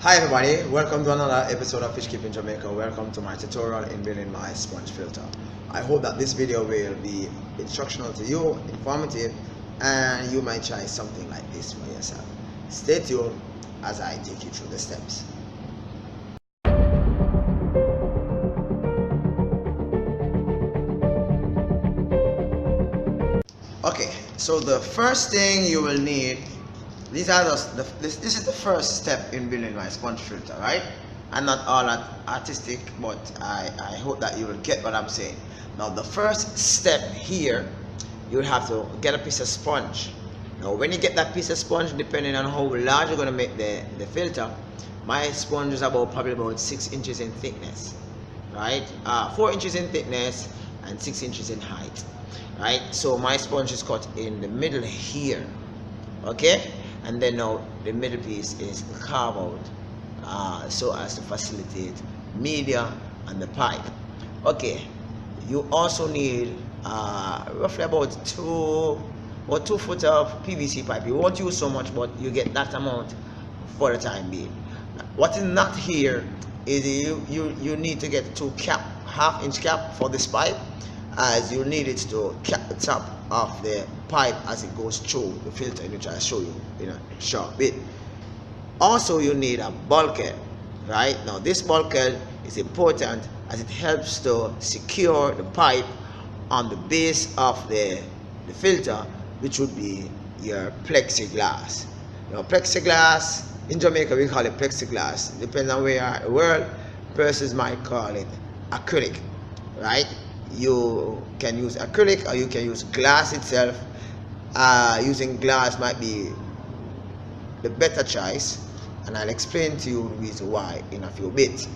Hi everybody, welcome to another episode of Fish Keeping Jamaica. Welcome to my tutorial in building my sponge filter. I hope that this video will be instructional to you, informative, and you might try something like this for yourself. Stay tuned as I take you through the steps. Okay, so the first thing you will need, these are this is the first step in building my sponge filter, right? I'm not all that artistic, but I hope that you will get what I'm saying. Now the first step here, you'll have to get a piece of sponge. Now when you get that piece of sponge, depending on how large you're going to make the filter, my sponge is probably about 6 inches in thickness, right? 4 inches in thickness and 6 inches in height, right? So my sponge is cut in the middle here, okay? And then now the middle piece is carved out so as to facilitate media and the pipe. Okay, you also need roughly about 2 foot of PVC pipe. You won't use so much, but you get that amount for the time being. What is not here is you need to get 2 half-inch cap for this pipe, as you need it to cap the top of the pipe as it goes through the filter, which I'll show you in a short bit. Also, you need a bulkhead, right? Now this bulkhead is important as it helps to secure the pipe on the base of the filter, which would be your plexiglass. Now plexiglass, in Jamaica we call it plexiglass. Depends on where you are in the world. Persons might call it acrylic, right? You can use acrylic or you can use glass itself. Using glass might be the better choice, and I'll explain to you the reason why in a few bits.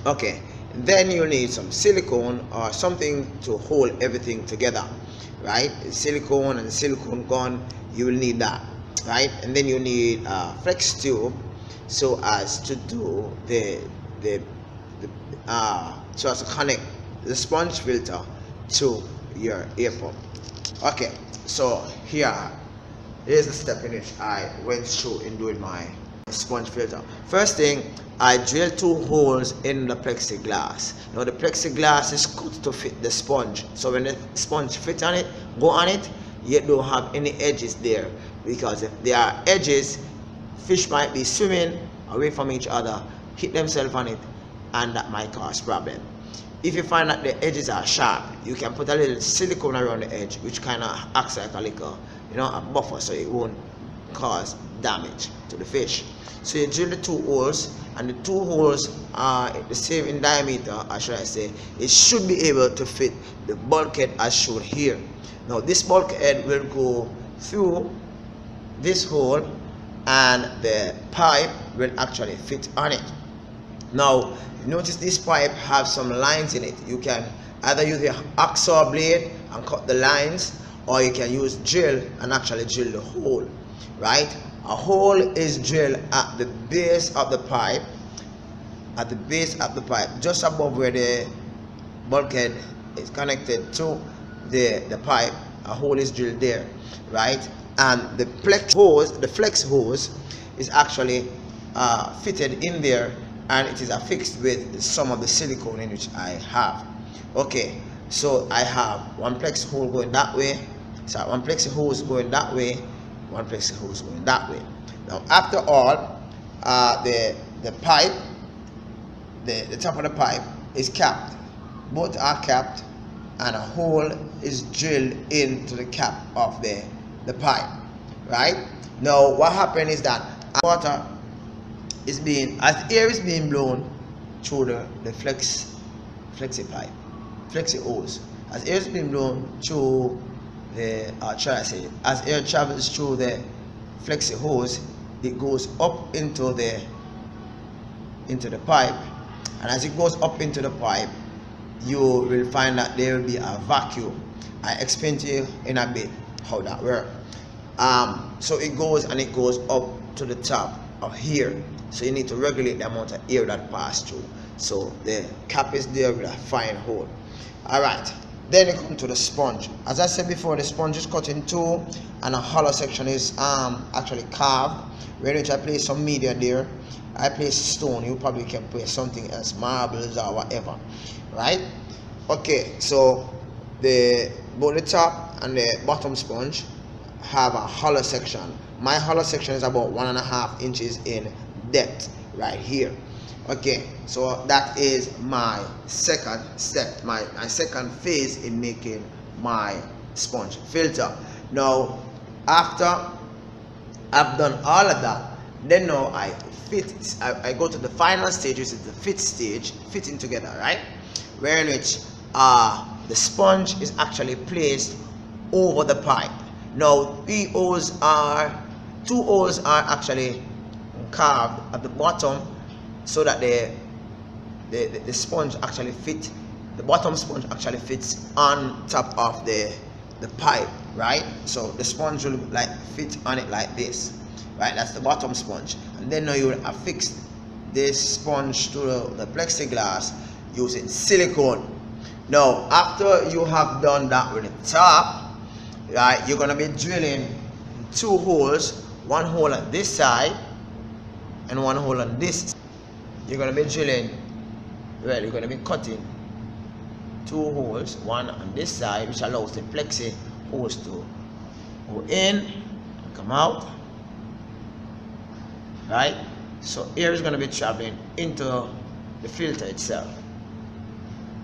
Okay, then you need some silicone or something to hold everything together, right? Silicone and silicone gun, you will need that, right? And then you need a flex tube so as to do so as to connect the sponge filter to your air pump. Okay, so here's the step in which I went through in doing my sponge filter. First thing, I drilled 2 holes in the plexiglass. Now the plexiglass is cut to fit the sponge, so when the sponge fit on it, go on it, you don't have any edges there, because if there are edges, fish might be swimming away from each other, hit themselves on it, and that might cause problem. If you find that the edges are sharp, you can put a little silicone around the edge, which kind of acts like a little, a buffer, so it won't cause damage to the fish. So you drill the 2 holes, and the 2 holes are the same in diameter, or should I say, it should be able to fit the bulkhead as shown here. Now this bulkhead will go through this hole, and the pipe will actually fit on it. Now notice this pipe has some lines in it. You can either use the hacksaw blade and cut the lines, or you can use drill and actually drill the hole, right? A hole is drilled at the base of the pipe, just above where the bulkhead is connected to the pipe. A hole is drilled there, right? And the flex hose is actually fitted in there, and it is affixed with some of the silicone in which I have. Okay, so I have one flex hole going that way, so one flex hose going that way, one flex hose going that way. Now after all, the pipe, the top of the pipe is capped. Both are capped, and a hole is drilled into the cap of the pipe, right? Now what happened is that water is as air is being blown through the flexi hose. As air is being blown through as air travels through the flexi hose, it goes up into the pipe, and as it goes up into the pipe, you will find that there will be a vacuum. I explain to you in a bit how that works. So it goes up to the top of here, so you need to regulate the amount of air that passes through. So the cap is there with a fine hole. All right, Then you come to the sponge. As I said before, the sponge is cut in two, and a hollow section is actually carved, where which I place some media there. I place stone. You probably can place something else, marbles or whatever, right? Okay, so both the top and the bottom sponge have a hollow section. My hollow section is about 1.5 inches in depth right here. Okay, so that is my second step, my second phase in making my sponge filter. Now, after I've done all of that, then now I go to the final stage, which is the fit stage, fitting together, right? Where in which the sponge is actually placed over the pipe. Now, two holes are actually carved at the bottom, so that the sponge actually fits, the bottom sponge actually fits on top of the pipe, right? So the sponge will like fit on it like this, right? That's the bottom sponge. And then now you will affix this sponge to the plexiglass using silicone. Now, after you have done that with the top, right, you're gonna be drilling 2 holes, 1 hole on this side and 1 hole on this. You're going to be drilling, well, you're going to be cutting 2 holes, 1 on this side, which allows the plexi hose to go in and come out, right? So air is going to be traveling into the filter itself.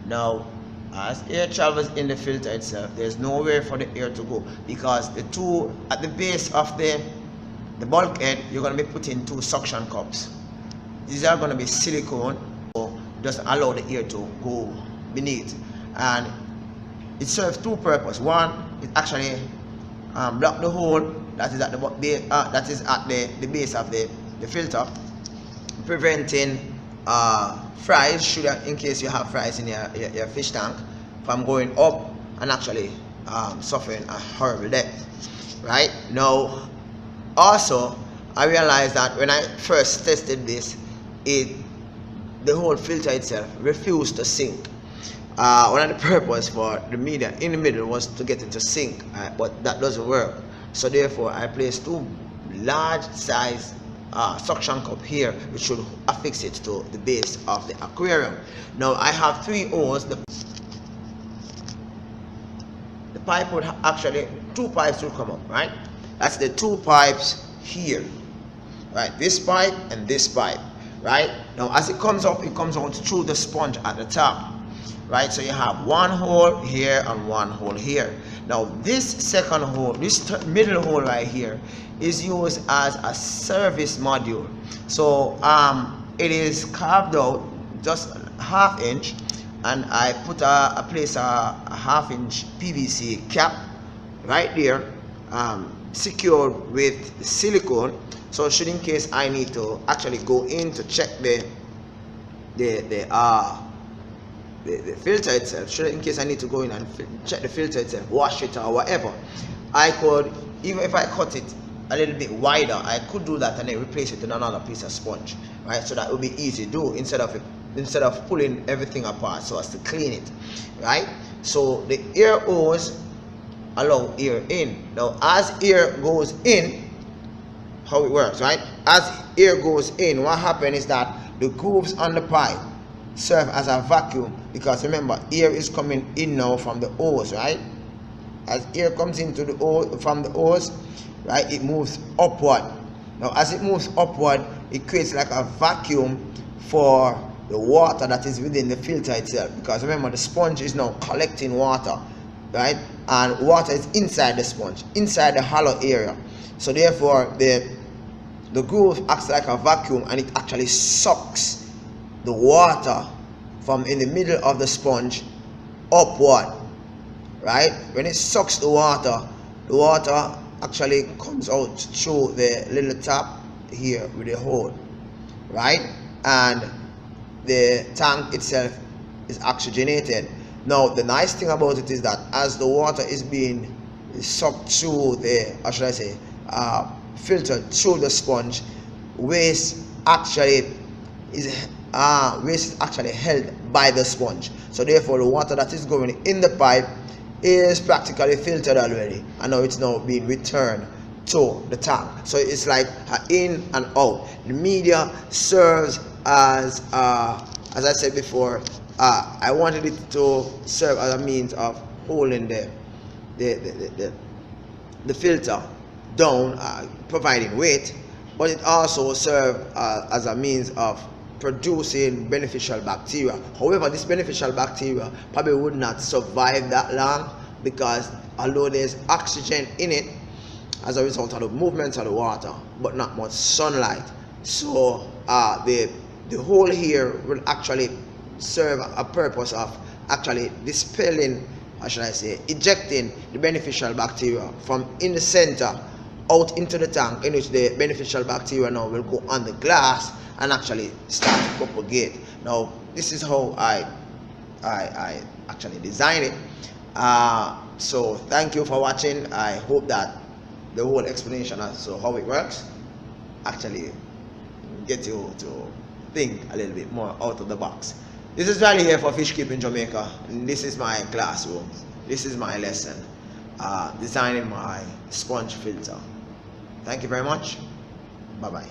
Now, as air travels in the filter itself, there's nowhere for the air to go, because the two at the base of the bulkhead, you're going to be putting 2 suction cups. These are going to be silicone, so just allow the air to go beneath. And it serves 2 purposes. One, it actually block the hole that is at the base of the filter, preventing fries, in case you have fries in your fish tank, from going up and actually suffering a horrible death, right? Now, also, I realized that when I first tested this, the whole filter itself refused to sink. One of the purposes for the media in the middle was to get it to sink, but that doesn't work. So therefore, I placed 2 large size suction cup here, which should affix it to the base of the aquarium. Now I have 3 holes. The pipe would actually, 2 pipes will come up, right? That's the 2 pipes here, right? This pipe and this pipe, right? Now as it comes up, it comes out through the sponge at the top, right? So you have 1 hole here and 1 hole here. Now this second hole, this middle hole right here, is used as a service module. So it is carved out just 1/2 inch, and I put place a 1/2 inch PVC cap right there, secured with silicone. So should in case I need to actually go in to check the filter itself, should in case I need to go in and check the filter itself, wash it or whatever, I could, even if I cut it a little bit wider, I could do that and then replace it with another piece of sponge, right? So that would be easy to do instead of pulling everything apart so as to clean it, right? So the air hose allow air in. Now as air goes in, how it works, right? As air goes in, what happens is that the grooves on the pipe serve as a vacuum, because remember, air is coming in now from the hose, right? As air comes into the hose from the hose, right, it moves upward. Now as it moves upward, it creates like a vacuum for the water that is within the filter itself, because remember, the sponge is now collecting water, right? And water is inside the sponge, inside the hollow area. So therefore the groove acts like a vacuum, and it actually sucks the water from in the middle of the sponge upward, right? When it sucks the water actually comes out through the little tap here with a hole, right? And the tank itself is oxygenated. Now the nice thing about it is that as the water is being sucked through the, how should I say, filtered through the sponge, waste actually is waste is actually held by the sponge. So therefore the water that is going in the pipe is practically filtered already, and now it's now being returned to the tank. So it's like in and out. The media serves as I said before, I wanted it to serve as a means of holding the filter down, providing weight, but it also serves as a means of producing beneficial bacteria. However, this beneficial bacteria probably would not survive that long, because although there's oxygen in it as a result of the movements of the water, but not much sunlight, so the hole here will actually serve a purpose of actually dispelling, or should I say, ejecting the beneficial bacteria from in the center out into the tank, in which the beneficial bacteria now will go on the glass and actually start to propagate. Now this is how I actually designed it. So thank you for watching. I hope that the whole explanation as to how it works actually get you to think a little bit more out of the box. This is Riley here for Fish Keeping Jamaica, and this is my classroom. This is my lesson, designing my sponge filter. Thank you very much. Bye bye.